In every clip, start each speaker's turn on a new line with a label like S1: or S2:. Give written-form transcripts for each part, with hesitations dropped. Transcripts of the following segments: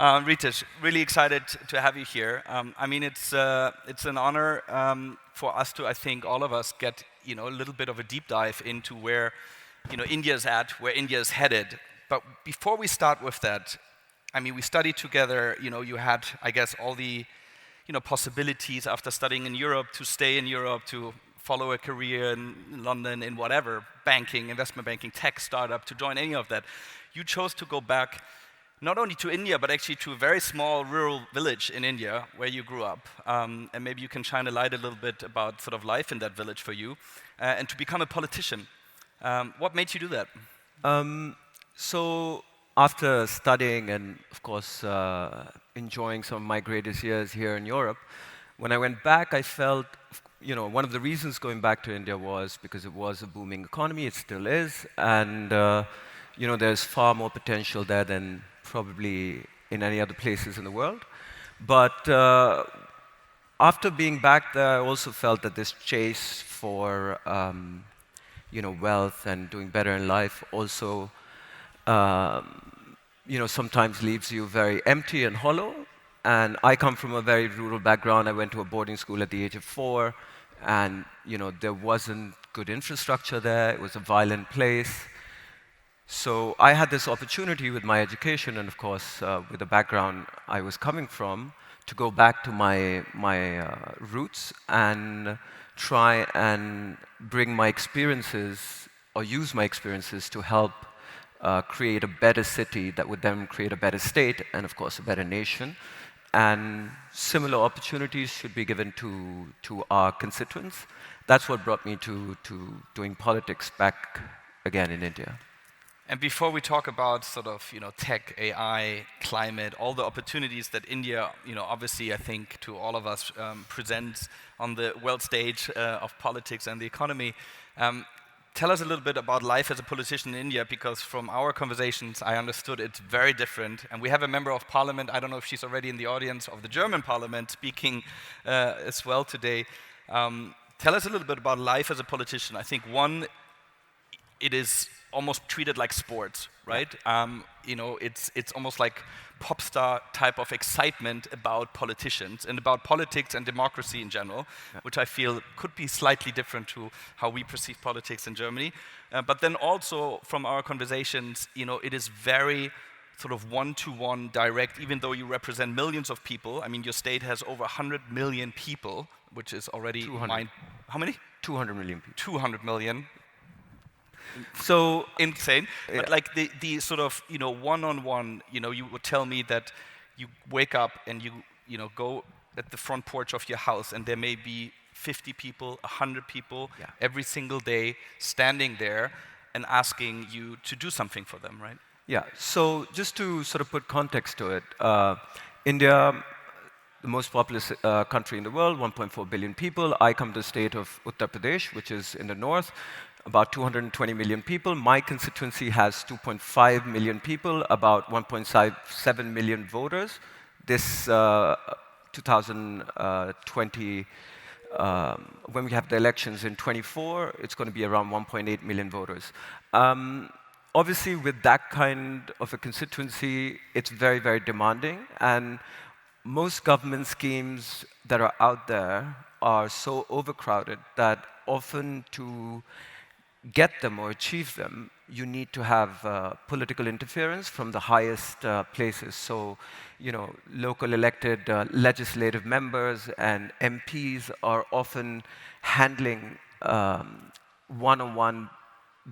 S1: Ritesh, really excited to have you here. I mean, it's an honor for us to, I think, all of us get a little bit of a deep dive into where India is at, where India is headed. But before we start with that, I mean, we studied together. You had, I guess, all the possibilities after studying in Europe to stay in Europe, to follow a career in London, in whatever, banking, investment banking, tech startup, to join any of that. You chose to go back not only to India, but actually to a very small rural village in India where you grew up. And maybe you can shine a light a little bit about sort of life in that village for you, and to become a politician. What made you do that?
S2: So after studying and, of course, enjoying some of my greatest years here in Europe, when I went back, I felt, one of the reasons going back to India was because it was a booming economy, it still is, and there's far more potential there than probably in any other places in the world. But after being back there, I also felt that this chase for wealth and doing better in life also sometimes leaves you very empty and hollow. And I come from a very rural background. I went to a boarding school at the age of 4, and there wasn't good infrastructure there. It was a violent place. So I had this opportunity with my education and, of course, with the background I was coming from, to go back to my roots and try and bring my experiences or use my experiences to help create a better city that would then create a better state and, of course, a better nation. And similar opportunities should be given to our constituents. That's what brought me to doing politics back again in India.
S1: And before we talk about sort of tech, AI, climate, all the opportunities that India, obviously I think to all of us presents on the world stage of politics and the economy, tell us a little bit about life as a politician in India, because from our conversations I understood it's very different. And we have a member of parliament, I don't know if she's already in the audience, of the German parliament speaking as well today. Tell us a little bit about life as a politician. I think it is almost treated like sports, right? It's almost like pop star type of excitement about politicians and about politics and democracy in general, which I feel could be slightly different to how we perceive politics in Germany. But then also from our conversations, it is very sort of one-to-one direct, even though you represent millions of people. I mean, your state has over 100 million people, which is already...
S2: 200.
S1: How many?
S2: 200 million people.
S1: 200 million.
S2: So
S1: insane, but like the sort of one-on-one, you would tell me that you wake up and you go at the front porch of your house and there may be 50 people, 100 people every single day standing there and asking you to do something for them, right?
S2: Yeah. So just to sort of put context to it, India, the most populous country in the world, 1.4 billion people. I come to the state of Uttar Pradesh, which is in the north. About 220 million people. My constituency has 2.5 million people, about 1.7 million voters. This 2020, when we have the elections in 24, it's going to be around 1.8 million voters. Obviously, with that kind of a constituency, it's very, very demanding. And most government schemes that are out there are so overcrowded that often to get them or achieve them, you need to have political interference from the highest places. So, local elected legislative members and MPs are often handling one-on-one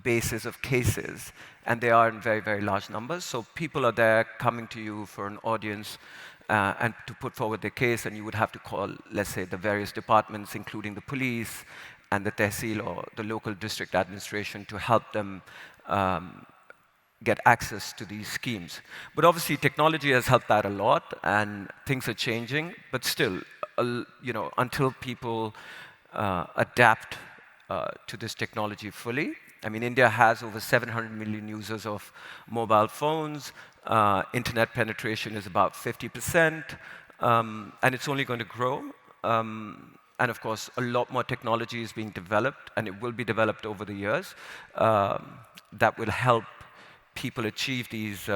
S2: basis of cases, and they are in very, very large numbers. So people are there coming to you for an audience and to put forward their case, and you would have to call, let's say, the various departments, including the police, and the tehsil or the local district administration to help them get access to these schemes. But obviously, technology has helped that a lot, and things are changing. But still, until people adapt to this technology fully, I mean, India has over 700 million users of mobile phones. Internet penetration is about 50%, and it's only going to grow. And of course, a lot more technology is being developed, and it will be developed over the years, that will help people achieve these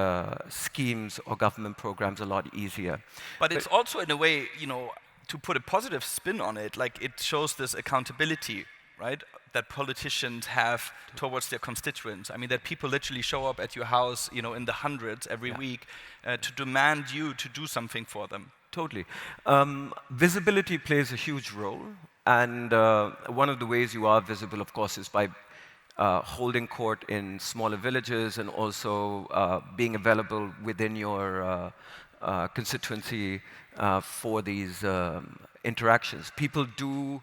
S2: schemes or government programs a lot easier.
S1: But it's also, in a way, to put a positive spin on it, like it shows this accountability, right, that politicians have towards their constituents. I mean, that people literally show up at your house, in the hundreds every week to demand you to do something for them.
S2: Totally. Visibility plays a huge role, and one of the ways you are visible, of course, is by holding court in smaller villages and also being available within your constituency for these interactions. People do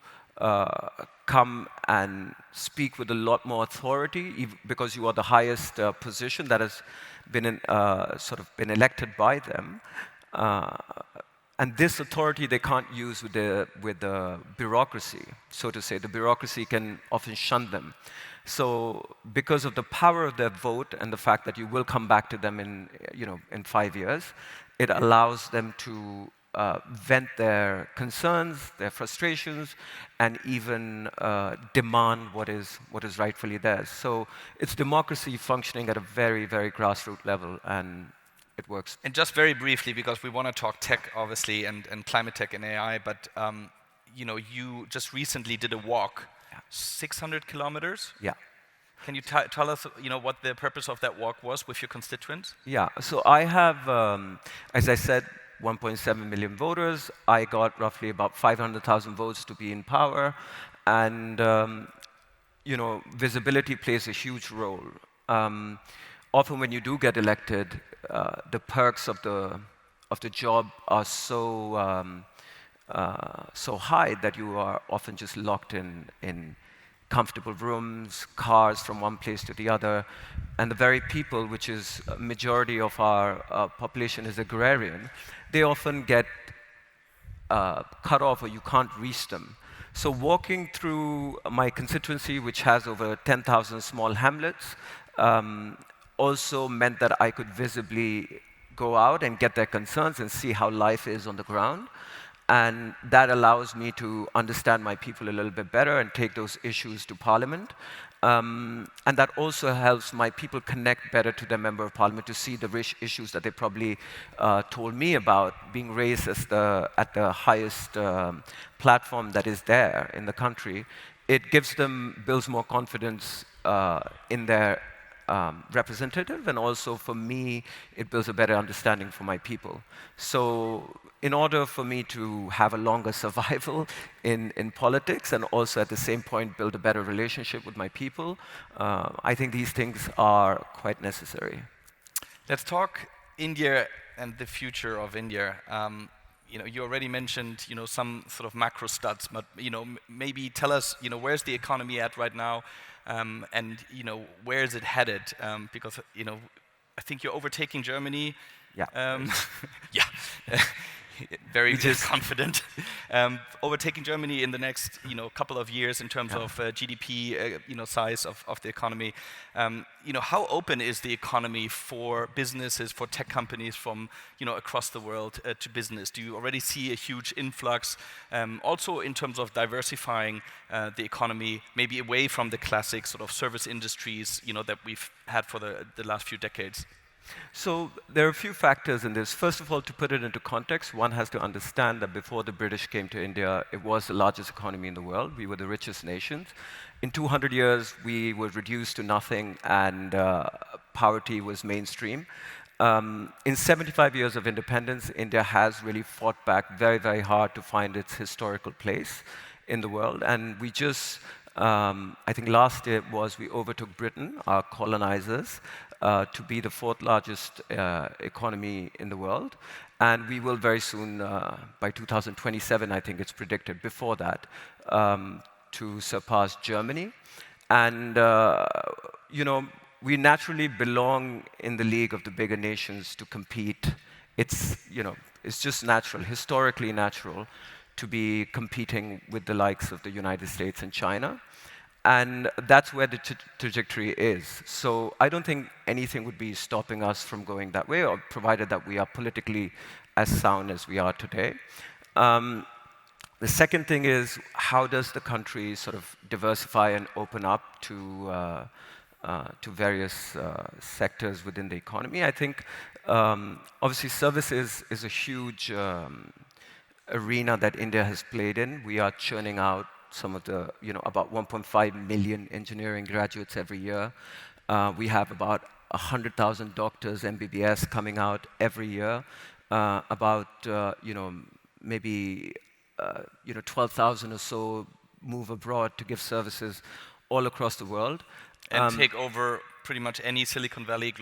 S2: come and speak with a lot more authority because you are the highest position that has been sort of been elected by them. And this authority they can't use with the bureaucracy, so to say. The bureaucracy can often shun them. So because of the power of their vote and the fact that you will come back to them in 5 years, it allows them to vent their concerns, their frustrations, and even demand what is rightfully theirs. So it's democracy functioning at a very, very grassroots level, and it works.
S1: And just very briefly, because we want to talk tech, obviously, and climate tech and AI, but you just recently did a walk, 600 kilometers?
S2: Yeah.
S1: Can you tell us, what the purpose of that walk was with your constituents?
S2: Yeah. So I have, as I said, 1.7 million voters. I got roughly about 500,000 votes to be in power, and visibility plays a huge role. Often, when you do get elected, the perks of the job are so high that you are often just locked in comfortable rooms, cars from one place to the other, and the very people, which is a majority of our population is agrarian, they often get cut off or you can't reach them. So walking through my constituency, which has over 10,000 small hamlets, also meant that I could visibly go out and get their concerns and see how life is on the ground. And that allows me to understand my people a little bit better and take those issues to Parliament. And that also helps my people connect better to their Member of Parliament to see the rich issues that they probably told me about being raised at the highest platform that is there in the country. It builds more confidence in their representative, and also for me, it builds a better understanding for my people. So in order for me to have a longer survival in politics and also at the same point build a better relationship with my people, I think these things are quite necessary.
S1: Let's talk India and the future of India. You already mentioned, some sort of macro stats, but maybe tell us, where's the economy at right now, and where is it headed? Because I think you're overtaking Germany.
S2: Yeah.
S1: Yeah. Very confident. Overtaking Germany in the next, couple of years in terms of GDP, size of the economy. How open is the economy for businesses, for tech companies from, across the world to business? Do you already see a huge influx? Also in terms of diversifying the economy, maybe away from the classic sort of service industries, that we've had for the last few decades?
S2: So there are a few factors in this. First of all, to put it into context, one has to understand that before the British came to India, it was the largest economy in the world. We were the richest nations. In 200 years, we were reduced to nothing, and poverty was mainstream. In 75 years of independence, India has really fought back very, very hard to find its historical place in the world. And we just, I think last year we overtook Britain, our colonizers, to be the fourth largest economy in the world. And we will very soon, by 2027, I think it's predicted, before that, to surpass Germany. And, we naturally belong in the league of the bigger nations to compete. It's just natural, historically natural, to be competing with the likes of the United States and China. And that's where the trajectory is. So I don't think anything would be stopping us from going that way, or provided that we are politically as sound as we are today. The second thing is, how does the country sort of diversify and open up to to various sectors within the economy. I think obviously services is a huge arena that India has played in. We are churning out some of the, about 1.5 million engineering graduates every year. We have about 100,000 doctors, MBBS, coming out every year. Maybe 12,000 or so move abroad to give services all across the world.
S1: And take over pretty much any Silicon Valley,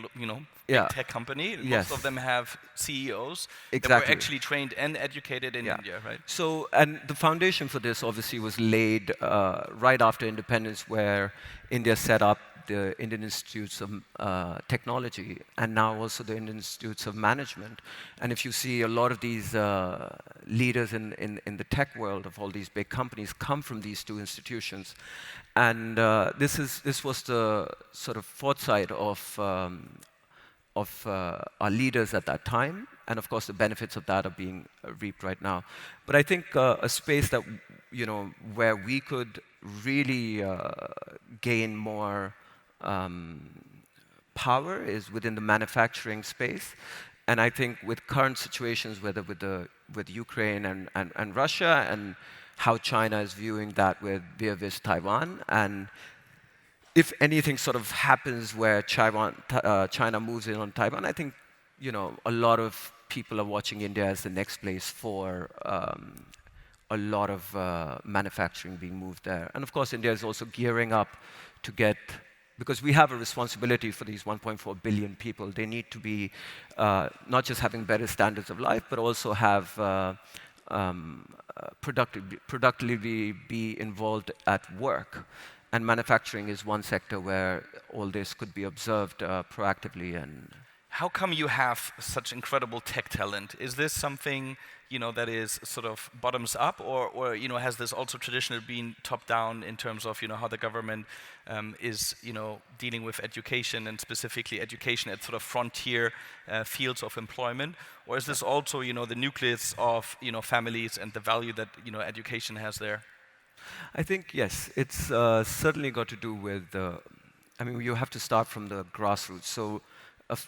S1: big tech company.
S2: Yes.
S1: Most of them have CEOs that
S2: Exactly.
S1: were actually trained and educated in India, right?
S2: So, and the foundation for this obviously was laid right after independence, where India set up the Indian Institutes of Technology, and now also the Indian Institutes of Management. And if you see, a lot of these leaders in the tech world of all these big companies come from these two institutions. And this was the sort of foresight of our leaders at that time, and of course the benefits of that are being reaped right now. But I think a space that where we could really gain more power is within the manufacturing space. And I think with current situations, whether with Ukraine and Russia, and how China is viewing that with vis Taiwan, and if anything sort of happens where China moves in on Taiwan, I think a lot of people are watching India as the next place for a lot of manufacturing being moved there. And of course, India is also gearing up to get, because we have a responsibility for these 1.4 billion people. They need to be not just having better standards of life, but also have productively be involved at work. And manufacturing is one sector where all this could be observed proactively. And
S1: how come you have such incredible tech talent? Is this something that is sort of bottoms up, or has this also traditionally been top down in terms of how the government is dealing with education, and specifically education at sort of frontier fields of employment? Or is this also the nucleus of families and the value that education has there?
S2: I think, yes, it's certainly got to do with, you have to start from the grassroots. So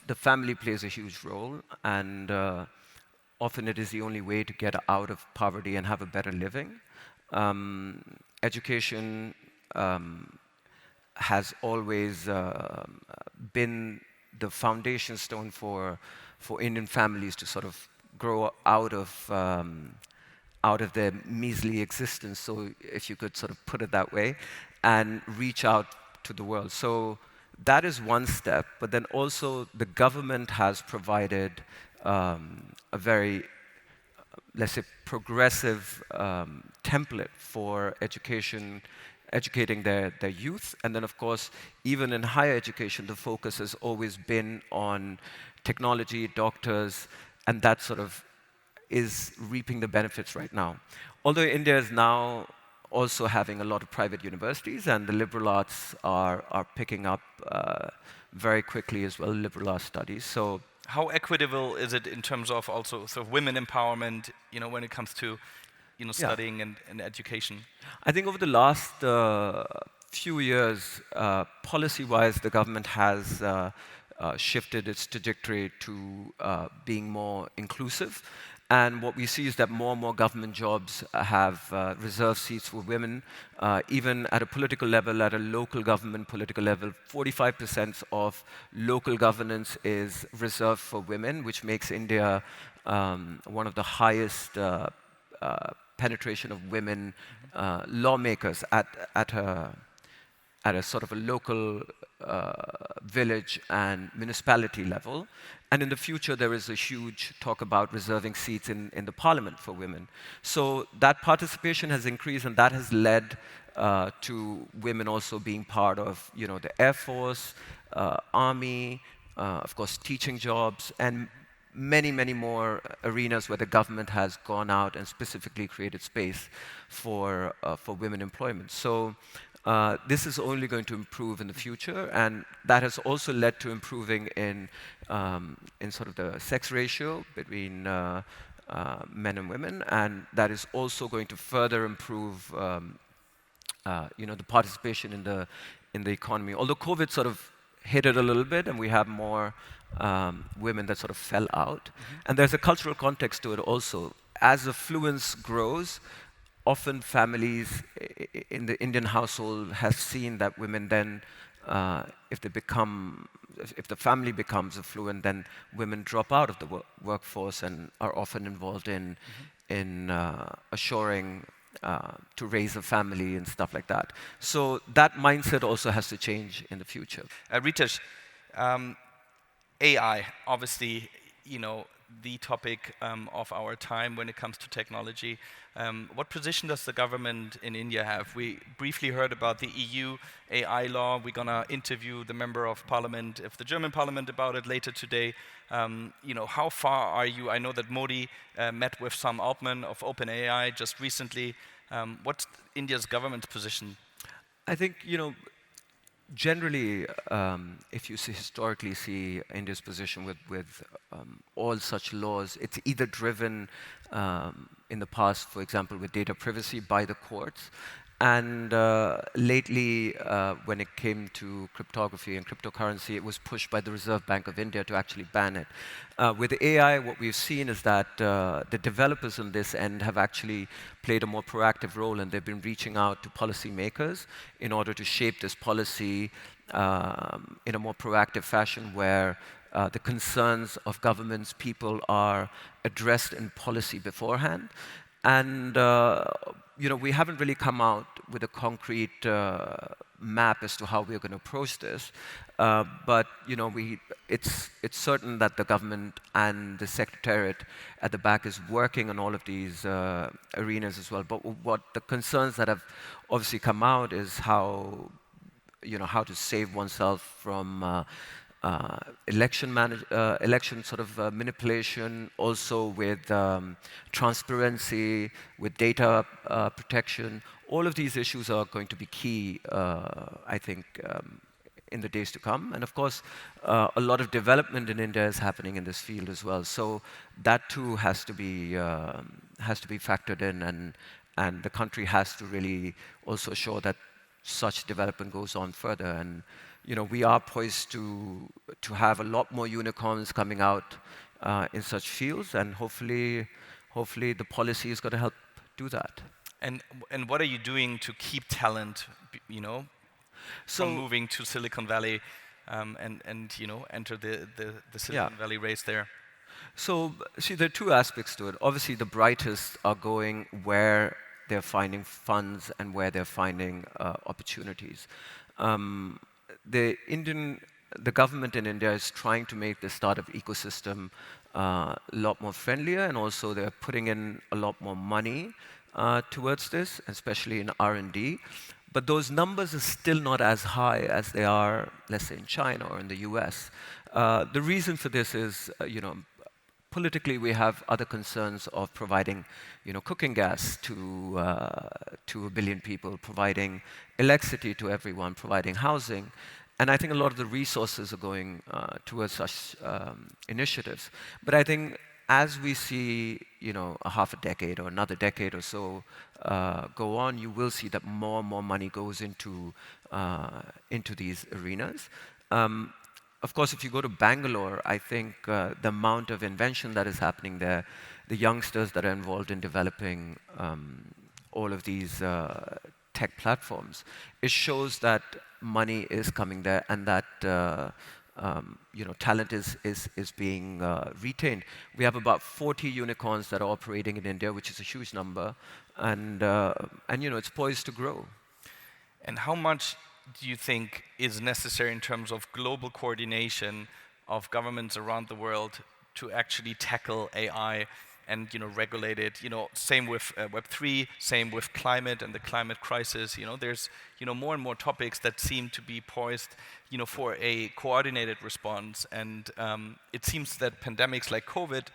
S2: the family plays a huge role, and often it is the only way to get out of poverty and have a better living. Education has always been the foundation stone for Indian families to sort of grow out of their measly existence, so if you could sort of put it that way, and reach out to the world. So that is one step, but then also the government has provided a very, let's say, progressive template for educating their youth. And then, of course, even in higher education, the focus has always been on technology, doctors, and that sort of is reaping the benefits right now. Although India is now also having a lot of private universities, and the liberal arts are picking up very quickly as well, liberal arts studies. So
S1: how equitable is it in terms of also sort of women empowerment, when it comes to studying and education?
S2: I think over the last few years, policy-wise, the government has shifted its trajectory to being more inclusive. And what we see is that more and more government jobs have reserved seats for women. Even at a political level, at a local government political level, 45% of local governance is reserved for women, which makes India one of the highest penetration of women lawmakers at a sort of a local village and municipality level. And in the future, there is a huge talk about reserving seats in the parliament for women. So that participation has increased, and that has led to women also being part of the Air Force, Army, of course, teaching jobs, and many, many more arenas where the government has gone out and specifically created space for women employment. So this is only going to improve in the future, and that has also led to improving in sort of the sex ratio between men and women, and that is also going to further improve the participation in the economy. Although COVID sort of hit it a little bit, and we have more women that sort of fell out. And there's a cultural context to it also. As affluence grows, often families in the Indian household have seen that women then, if the family becomes affluent, then women drop out of the workforce and are often involved in assuring to raise a family and stuff like that. So that mindset also has to change in the future.
S1: Ritesh, AI, obviously, the topic of our time when it comes to technology. What position does the government in India have? We briefly heard about the EU AI law. We're going to interview the member of parliament of the German parliament about it later today. How far are you? I know that Modi met with Sam Altman of OpenAI just recently. What's India's government's position?
S2: I think, generally, if you historically see India's position with all such laws, it's either driven in the past, for example, with data privacy by the courts, and lately, when it came to cryptography and cryptocurrency, it was pushed by the Reserve Bank of India to actually ban it. With AI, what we've seen is that the developers on this end have actually played a more proactive role, and they've been reaching out to policymakers in order to shape this policy in a more proactive fashion where the concerns of governments, people are addressed in policy beforehand. And we haven't really come out with a concrete map as to how we're going to approach this. But it's certain that the government and the secretariat at the back is working on all of these arenas as well. But what the concerns that have obviously come out is how to save oneself from election sort of manipulation, also with transparency, with data protection. All of these issues are going to be key, I think, in the days to come. And of course, a lot of development in India is happening in this field as well. So that too has to be factored in, and the country has to really also show that such development goes on further. And we are poised to have a lot more unicorns coming out in such fields, and hopefully the policy is going to help do that.
S1: And what are you doing to keep talent, from moving to Silicon Valley and enter the Silicon Valley race there?
S2: So see, there are two aspects to it. Obviously, the brightest are going where they're finding funds and where they're finding opportunities. The government in India is trying to make the startup ecosystem a lot more friendlier, and also they're putting in a lot more money towards this, especially in R&D. But those numbers are still not as high as they are, let's say, in China or in the US. The reason for this is, politically, we have other concerns of providing, cooking gas to 1 billion people, providing electricity to everyone, providing housing. And I think a lot of the resources are going towards such initiatives. But I think as we see, a half a decade or another decade or so go on, you will see that more and more money goes into these arenas. Of course, if you go to Bangalore, I think the amount of invention that is happening there, the youngsters that are involved in developing all of these tech platforms, it shows that money is coming there, and that talent is being retained. We have about 40 unicorns that are operating in India, which is a huge number, and it's poised to grow.
S1: And how much do you think is necessary in terms of global coordination of governments around the world to actually tackle AI and regulate it? Same with Web3, same with climate and the climate crisis. There's more and more topics that seem to be poised for a coordinated response. And it seems that pandemics like COVID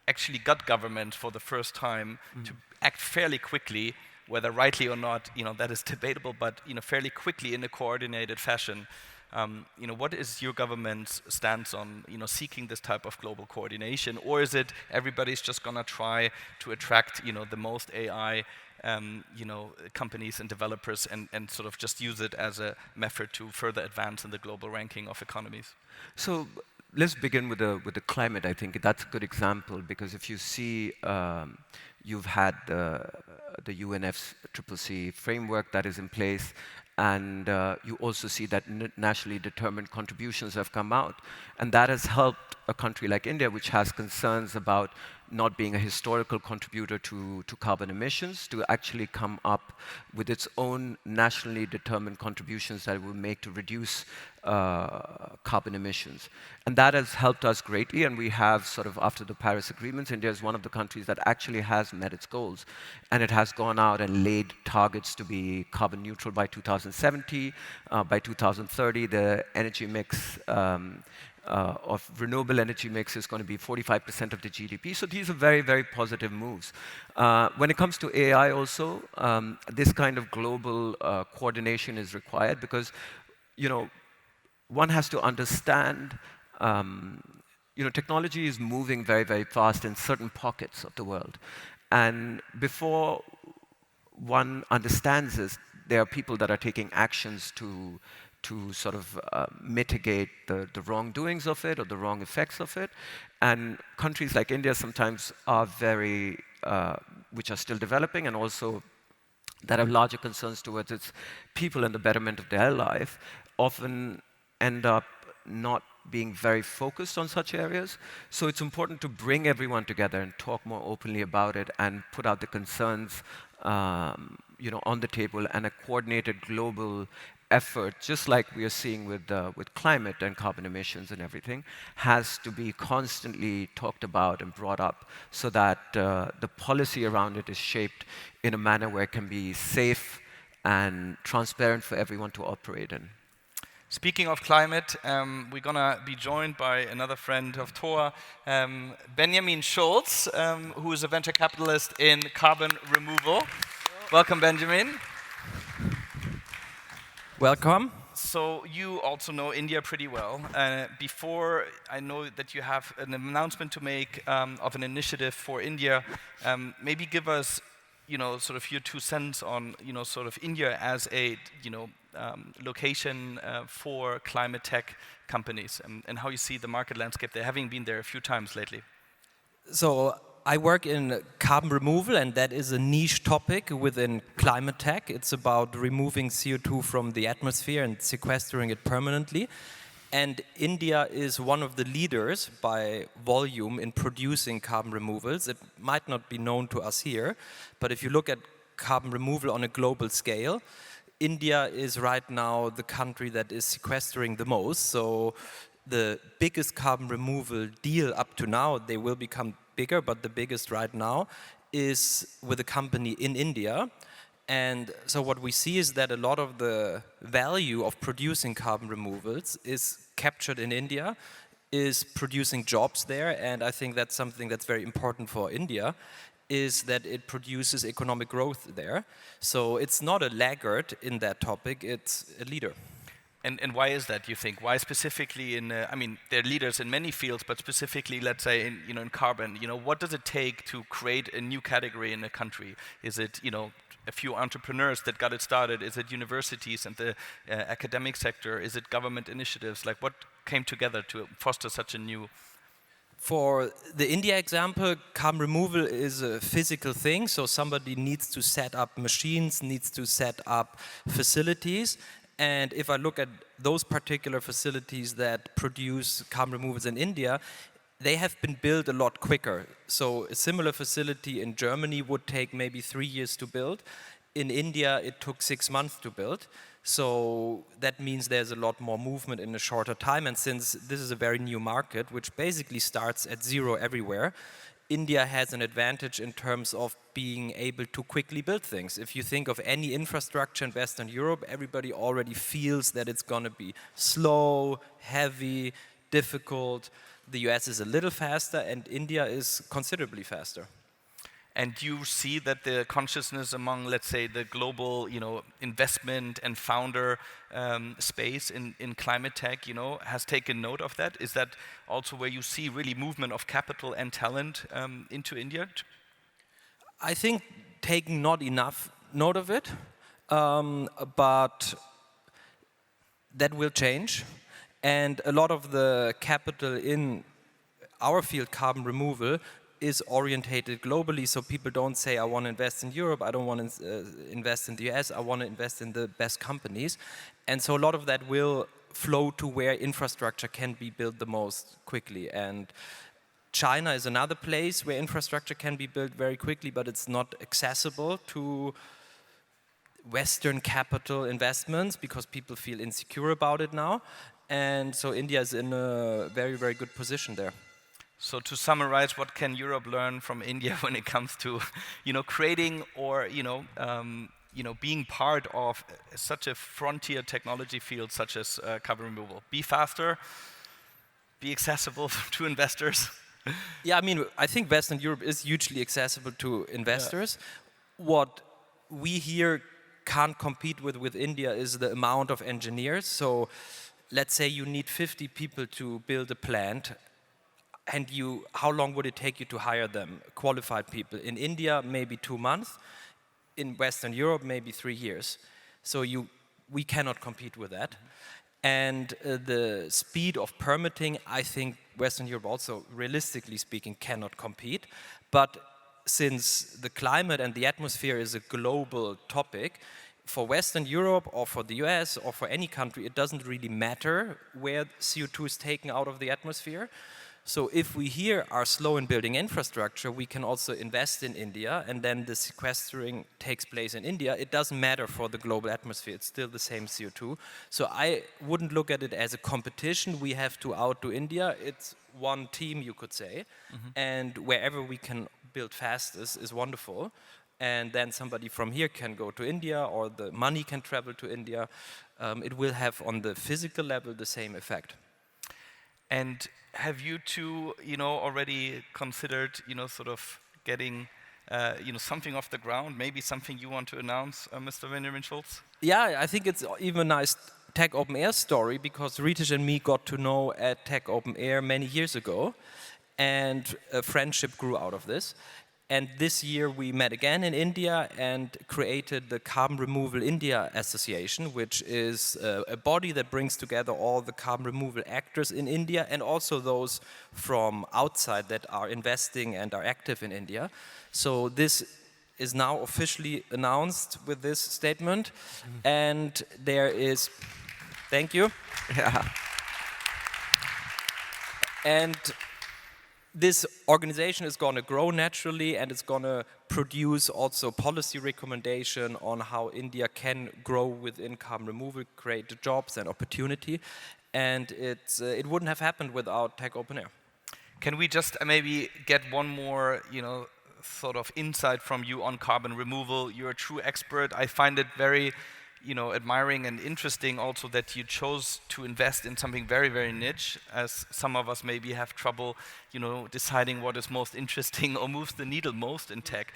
S1: actually got government for the first time to act fairly quickly. Whether rightly or not, that is debatable, but fairly quickly in a coordinated fashion. What is your government's stance on seeking this type of global coordination, or is it everybody's just gonna try to attract the most AI companies and developers and sort of just use it as a method to further advance in the global ranking of economies?
S2: So let's begin with the climate. I think that's a good example because if you see, you've had the UNFCCC framework that is in place, and you also see that nationally determined contributions have come out, and that has helped a country like India, which has concerns about not being a historical contributor to carbon emissions, to actually come up with its own nationally determined contributions that it will make to reduce carbon emissions. And that has helped us greatly, and we have sort of, after the Paris agreements, India is one of the countries that actually has met its goals. And it has gone out and laid targets to be carbon neutral by 2070. By 2030, the energy mix of renewable energy mix is going to be 45% of the GDP. So these are very, very positive moves. When it comes to AI also, this kind of global coordination is required because, one has to understand, technology is moving very, very fast in certain pockets of the world. And before one understands this, there are people that are taking actions to sort of mitigate the wrongdoings of it or the wrong effects of it. And countries like India sometimes are very, which are still developing and also that have larger concerns towards its people and the betterment of their life, often end up not being very focused on such areas. So it's important to bring everyone together and talk more openly about it and put out the concerns on the table, and a coordinated global effort, just like we are seeing with climate and carbon emissions and everything, has to be constantly talked about and brought up so that the policy around it is shaped in a manner where it can be safe and transparent for everyone to operate in.
S1: Speaking of climate, we're going to be joined by another friend of TOA, Benjamin Schulz, who is a venture capitalist in carbon removal. Welcome, Benjamin.
S3: Welcome.
S1: So you also know India pretty well. Before, I know that you have an announcement to make of an initiative for India. Maybe give us, sort of your 2 cents on, sort of India as a, location for climate tech companies and how you see the market landscape there, having been there a few times lately.
S3: So I work in carbon removal, and that is a niche topic within climate tech. It's about removing CO2 from the atmosphere and sequestering it permanently. And India is one of the leaders by volume in producing carbon removals. It might not be known to us here, but if you look at carbon removal on a global scale, India is right now the country that is sequestering the most. So the biggest carbon removal deal up to now, they will become bigger, but the biggest right now is with a company in India. And so what we see is that a lot of the value of producing carbon removals is captured in India, is producing jobs there, and I think that's something that's very important for India, is that it produces economic growth there. So it's not a laggard in that topic, it's a leader.
S1: And why is that, you think? Why specifically in, I mean, they're leaders in many fields, but specifically, let's say, in carbon, what does it take to create a new category in a country? Is it, a few entrepreneurs that got it started? Is it universities and the academic sector? Is it government initiatives? Like, what came together to foster such a new?
S3: For the India example, carbon removal is a physical thing, so somebody needs to set up machines, needs to set up facilities. And if I look at those particular facilities that produce carbon removals in India, they have been built a lot quicker. So a similar facility in Germany would take maybe 3 years to build. In India, it took 6 months to build. So that means there's a lot more movement in a shorter time. And since this is a very new market, which basically starts at zero everywhere, India has an advantage in terms of being able to quickly build things. If you think of any infrastructure in Western Europe, everybody already feels that it's going to be slow, heavy, difficult. The US is a little faster, and India is considerably faster.
S1: And you see that the consciousness among, let's say, the global, investment and founder space in climate tech, has taken note of that. Is that also where you see really movement of capital and talent into India?
S3: I think taking not enough note of it, but that will change. And a lot of the capital in our field, carbon removal, is orientated globally, so people don't say, I want to invest in Europe, I don't want to invest in the US, I want to invest in the best companies. And so a lot of that will flow to where infrastructure can be built the most quickly. And China is another place where infrastructure can be built very quickly, but it's not accessible to Western capital investments because people feel insecure about it now. And so India is in a very, very good position there.
S1: So to summarize, what can Europe learn from India when it comes to, creating or, being part of such a frontier technology field such as carbon removal? Be faster, be accessible to investors.
S3: Yeah, I think Western Europe is hugely accessible to investors. Yeah. What we here can't compete with India is the amount of engineers. So let's say you need 50 people to build a plant. And how long would it take you to hire them, qualified people? In India, maybe 2 months. In Western Europe, maybe 3 years. So we cannot compete with that. And the speed of permitting, I think Western Europe also, realistically speaking, cannot compete. But since the climate and the atmosphere is a global topic, for Western Europe or for the US or for any country, it doesn't really matter where CO2 is taken out of the atmosphere. So if we here are slow in building infrastructure, we can also invest in India, and then the sequestering takes place in India. It doesn't matter for the global atmosphere, it's still the same CO2. So I wouldn't look at it as a competition. We have to outdo India. It's one team, you could say. Mm-hmm. And wherever we can build fastest is wonderful. And then somebody from here can go to India, or the money can travel to India. It will have on the physical level the same effect.
S1: And have you two, already considered, sort of getting, something off the ground? Maybe something you want to announce, Mr. Benjamin Schulz?
S3: Yeah, I think it's even a nice Tech Open Air story, because Ritesh and me got to know at Tech Open Air many years ago, and a friendship grew out of this. And this year we met again in India and created the Carbon Removal India Association, which is a body that brings together all the carbon removal actors in India and also those from outside that are investing and are active in India. So this is now officially announced with this statement. Mm-hmm. And there is, thank you.
S2: Yeah.
S3: And this organization is going to grow naturally, and it's going to produce also policy recommendation on how India can grow within carbon removal, create jobs and opportunity. And it wouldn't have happened without Tech Open Air.
S1: Can we just maybe get one more, sort of insight from you on carbon removal? You're a true expert. I find it very, admiring and interesting also that you chose to invest in something very, very niche, as some of us maybe have trouble, deciding what is most interesting or moves the needle most in tech.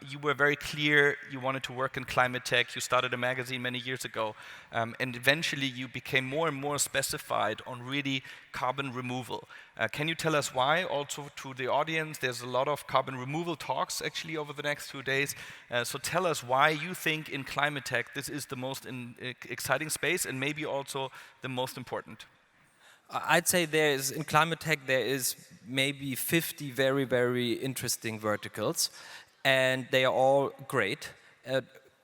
S1: You were very clear you wanted to work in climate tech. You started a magazine many years ago, and eventually you became more and more specified on really carbon removal. Can you tell us why? Also to the audience, there's a lot of carbon removal talks actually over the next 2 days. So tell us why you think in climate tech this is the most exciting space and maybe also the most important.
S3: I'd say in climate tech there is maybe 50 very, very interesting verticals, and they are all great.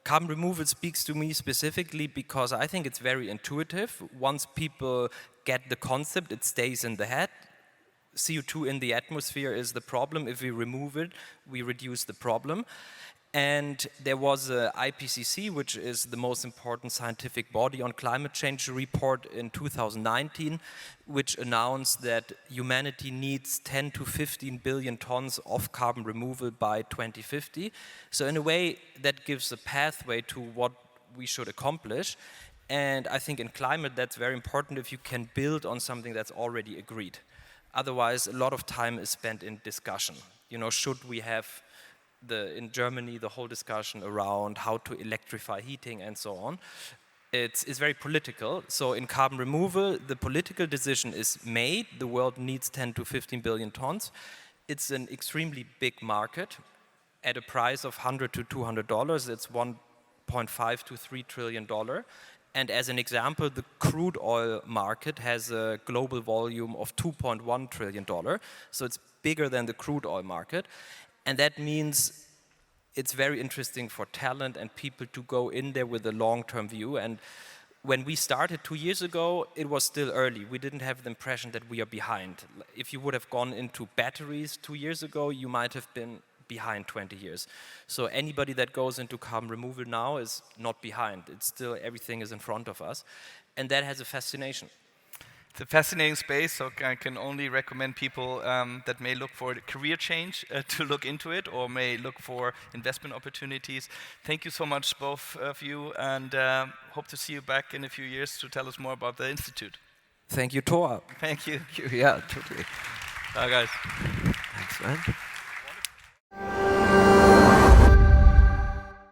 S3: Carbon removal speaks to me specifically because I think it's very intuitive. Once people get the concept, it stays in the head. CO2 in the atmosphere is the problem. If we remove it, we reduce the problem. And there was a IPCC, which is the most important scientific body on climate change, report in 2019, which announced that humanity needs 10 to 15 billion tons of carbon removal by 2050. So in a way, that gives a pathway to what we should accomplish. And I think in climate, that's very important if you can build on something that's already agreed. Otherwise, a lot of time is spent in discussion. Should we have in Germany, the whole discussion around how to electrify heating and so on, it's very political. So in carbon removal, the political decision is made. The world needs 10 to 15 billion tons. It's an extremely big market. At a price of $100 to $200, it's $1.5 to $3 trillion. And as an example, the crude oil market has a global volume of $2.1 trillion. So it's bigger than the crude oil market. And that means it's very interesting for talent and people to go in there with a long-term view. And when we started 2 years ago, it was still early. We didn't have the impression that we are behind. If you would have gone into batteries 2 years ago, you might have been behind 20 years. So anybody that goes into carbon removal now is not behind. It's still, everything is in front of us. And that has a fascination.
S1: It's a fascinating space, so I can only recommend people that may look for a career change to look into it, or may look for investment opportunities. Thank you so much, both of you, and hope to see you back in a few years to tell us more about the Institute.
S3: Thank you, TOA.
S1: Thank you.
S2: Yeah, totally.
S1: Bye, guys.
S2: Thanks, man.